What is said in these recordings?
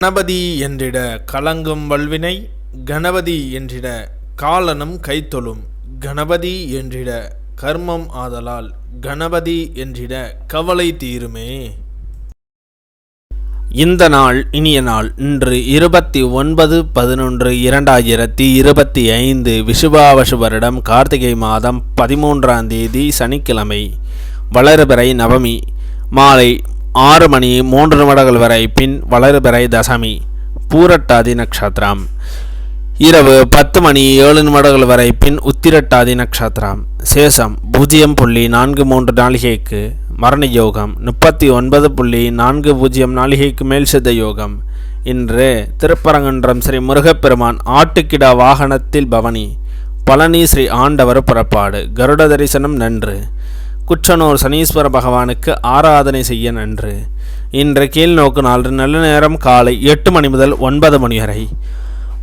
கணபதி என்றிட கலங்கும் வல்வினை, கணபதி என்றிட காலனும் கைத்தொழும், கணபதி என்றிட கர்மம் ஆதலால், கணபதி என்றிட கவலை தீருமே. இந்த நாள் இனிய நாள். இன்று 29/11/2025 விஷுவாவசு வருடம் கார்த்திகை மாதம் 13ஆம் தேதி சனிக்கிழமை. வளர்பிறை நவமி. மாலை 6:03 வரை. பின் வளர்பிறை தசமி. பூரட்டாதி நட்சத்திரம். இரவு 10:07 வரை. பின் உத்திரட்டாதி நட்சத்திரம். சேஷம் 0.43 நாளிகைக்கு. மரண யோகம் 39.40 நாளிகைக்கு மேல் சித்த யோகம். இன்று திருப்பரங்குன்றம் ஸ்ரீ முருகப்பெருமான் ஆட்டுக்கிடா வாகனத்தில் பவனி. பழனி ஸ்ரீ ஆண்டவர் புறப்பாடு. கருட தரிசனம் நன்று. குச்சனூர் சனீஸ்வர பகவானுக்கு ஆராதனை செய்ய நன்று. இன்று கீழ்நோக்கு நாள். நல்ல நேரம் காலை 8 மணி முதல் 9 மணி வரை.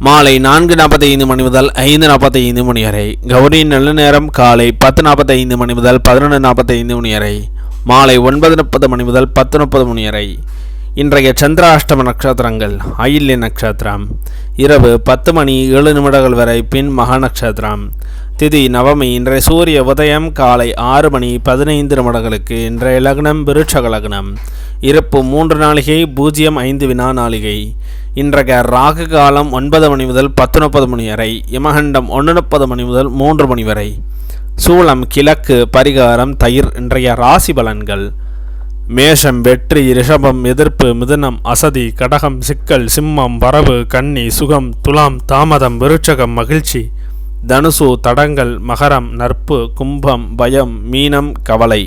மாலை 4:45 மணி முதல் 5:45 மணி வரை. கௌரி நல்ல நேரம் காலை 10:45 மணி முதல் 11:45 மணி வரை. மாலை 9:30 மணி முதல் 10:30 மணி வரை. இன்றைய சந்திராஷ்டம நட்சத்திரங்கள். ஆயில்ய நட்சத்திரம் இரவு 10:07 வரை. பின் மகா நட்சத்திரம். திதி நவமி. இன்றைய சூரிய உதயம் காலை 6:15 இன்றைய லக்னம் விருட்சக லக்னம். இருப்பு 3 நாளிகை 05 வினா நாளிகை. இன்றைய ராகு காலம் 9 மணி முதல் 10:30 மணி வரை. யமகண்டம் 1:30 மணி முதல் 3 மணி வரை. சூலம் கிழக்கு. பரிகாரம் தயிர். இன்றைய ராசி பலன்கள். மேஷம் வெற்றி, ரிஷபம் எதிர்ப்பு, மிதுனம் அசதி, கடகம் சிக்கல், சிம்மம் வரவு, கன்னி சுகம், துலாம் தாமதம், விருட்சகம் மகிழ்ச்சி, தனுசு தடங்கல், மகரம் நட்பு, கும்பம் பயம், மீனம் கவலை.